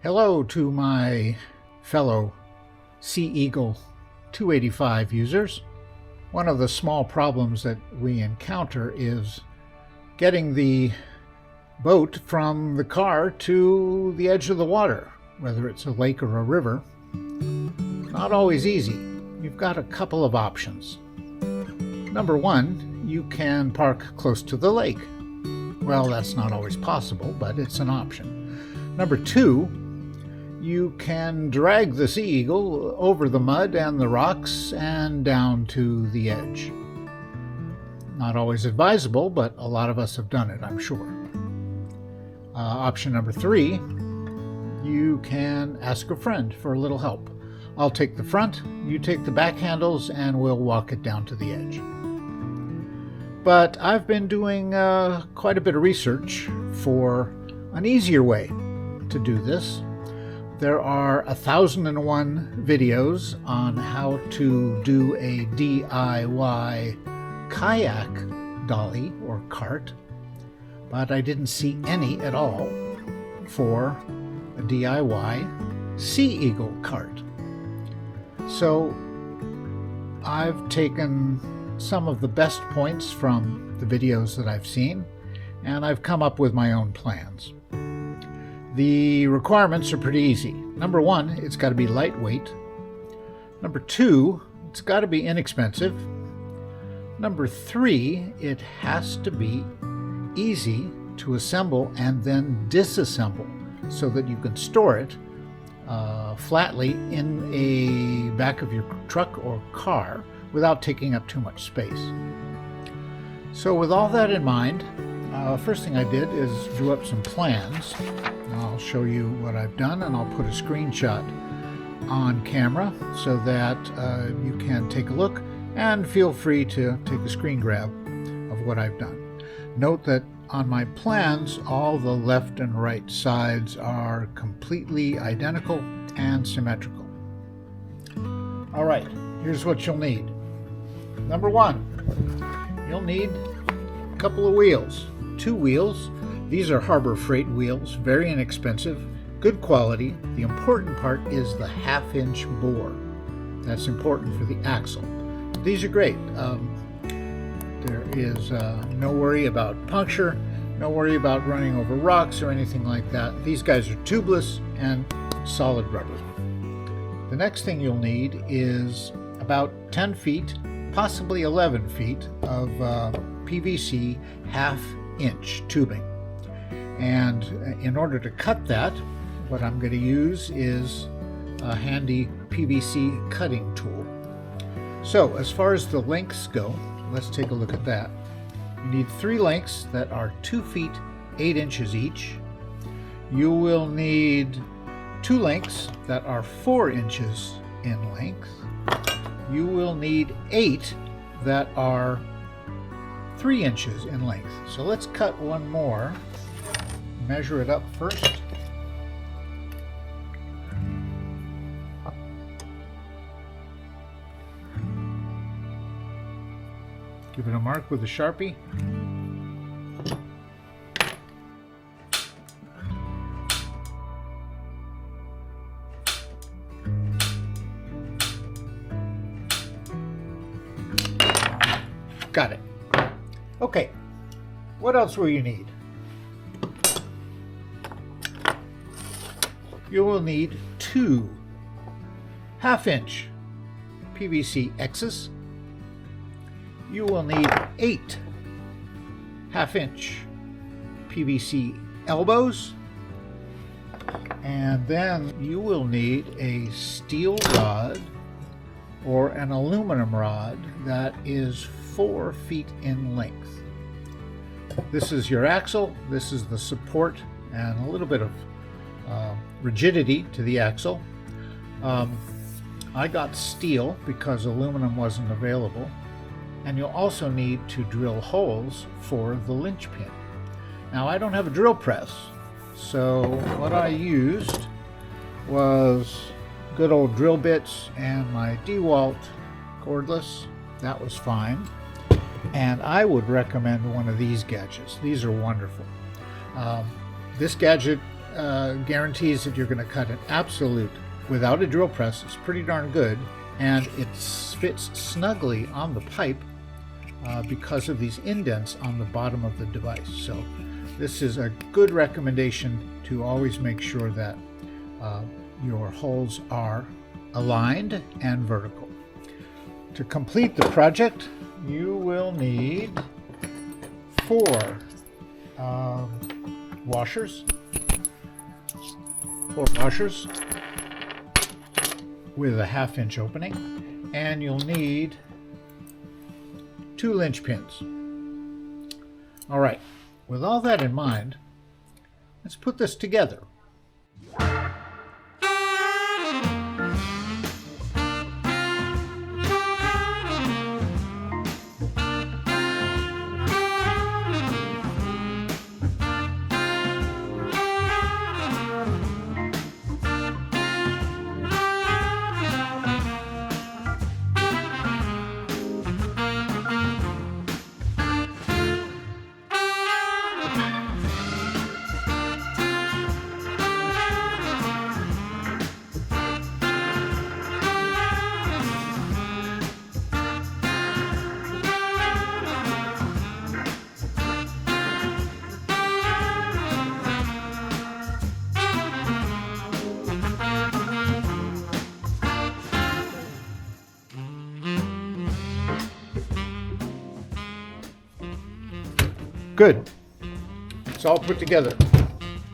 Hello to my fellow Sea Eagle 285 users. One of the small problems that we encounter is getting the boat from the car to the edge of the water, whether it's a lake or a river. Not always easy. You've got a couple of options. Number one, you can park close to the lake. Well, that's not always possible, but it's an option. Number two, you can drag the Sea Eagle over the mud and the rocks and down to the edge. Not always advisable, but a lot of us have done it, I'm sure. Option number three, you can ask a friend for a little help. I'll take the front, you take the back handles, and we'll walk it down to the edge. But I've been doing quite a bit of research for an easier way to do this. There are 1,001 videos on how to do a DIY kayak dolly or cart, but I didn't see any at all for a DIY Sea Eagle cart. So I've taken some of the best points from the videos that I've seen, and I've come up with my own plans. The requirements are pretty easy. Number one, it's got to be lightweight. Number two, it's got to be inexpensive. Number three, it has to be easy to assemble and then disassemble so that you can store it flatly in a back of your truck or car without taking up too much space. So with all that in mind, first thing I did is drew up some plans. I'll show you what I've done, and I'll put a screenshot on camera so that you can take a look, and feel free to take a screen grab of what I've done. Note that on my plans, all the left and right sides are completely identical and symmetrical. All right, here's what you'll need. Number one, you'll need a couple of wheels, 2 wheels. These are Harbor Freight wheels, very inexpensive, good quality. The important part is the 1/2-inch bore. That's important for the axle. These are great. There is no worry about puncture, no worry about running over rocks or anything like that. These guys are tubeless and solid rubber. The next thing you'll need is about 10 feet, possibly 11 feet of PVC 1/2-inch tubing. And in order to cut that, what I'm going to use is a handy PVC cutting tool. So as far as the lengths go, let's take a look at that. You need 3 lengths that are 2 feet 8 inches each. You will need 2 lengths that are 4 inches in length. You will need 8 that are 3 inches in length. So let's cut one more. Measure it up first. Give it a mark with a Sharpie. Got it. Okay, what else will you need? You will need 2 1/2-inch PVC X's. You will need 8 1/2-inch PVC elbows. And then you will need a steel rod or an aluminum rod that is 4 feet in length. This is your axle. This is the support and a little bit of rigidity to the axle. I got steel because aluminum wasn't available. And you'll also need to drill holes for the linchpin. Now I don't have a drill press, so what I used was good old drill bits and my DeWalt cordless. That was fine. And I would recommend one of these gadgets. These are wonderful. This gadget guarantees that you're going to cut an absolute without a drill press. It's pretty darn good, and it fits snugly on the pipe because of these indents on the bottom of the device. So this is a good recommendation to always make sure that your holes are aligned and vertical. To complete the project, you will need 4 washers. 4 washers with a 1/2 inch opening, and you'll need 2 linchpins. All right, with all that in mind, let's put this together. Good. It's all put together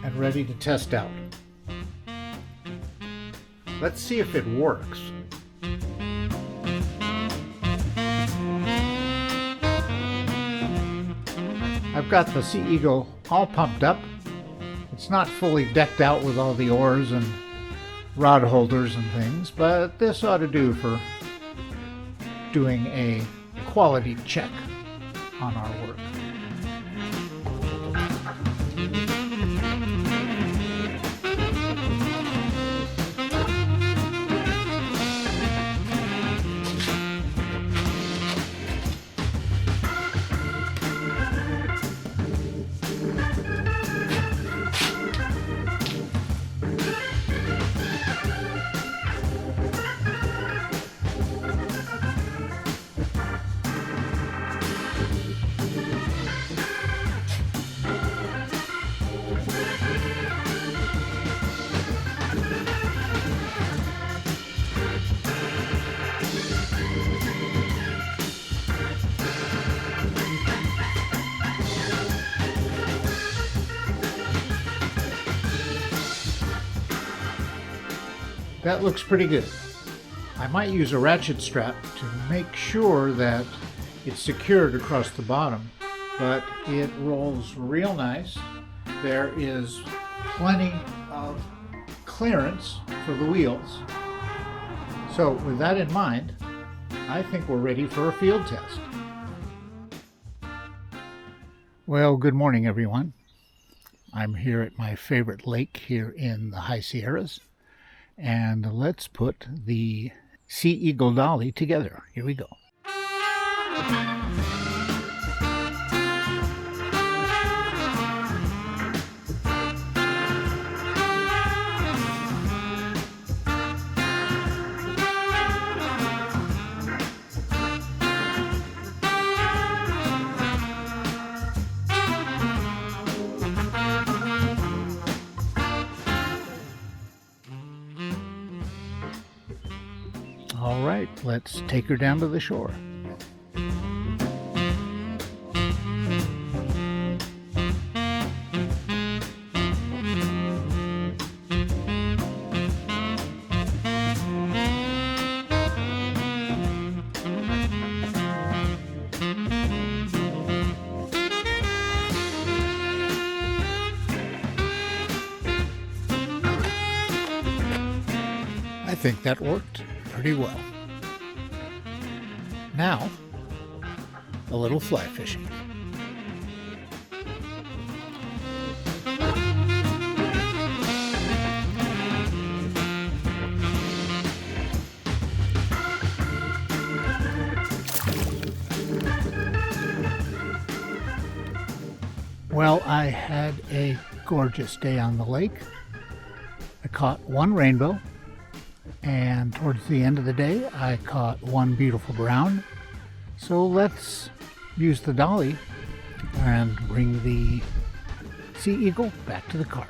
and ready to test out. Let's see if it works. I've got the Sea Eagle all pumped up. It's not fully decked out with all the oars and rod holders and things, but this ought to do for doing a quality check on our work. That looks pretty good. I might use a ratchet strap to make sure that it's secured across the bottom, but it rolls real nice. There is plenty of clearance for the wheels. So with that in mind, I think we're ready for a field test. Well, good morning, everyone. I'm here at my favorite lake here in the High Sierras. And let's put the Sea Eagle dolly together. Here we go. All right, let's take her down to the shore. I think that worked pretty well. Now, a little fly fishing. Well, I had a gorgeous day on the lake. I caught one rainbow, and towards the end of the day I caught one beautiful brown. So let's use the dolly and bring the sea eagle back to the car.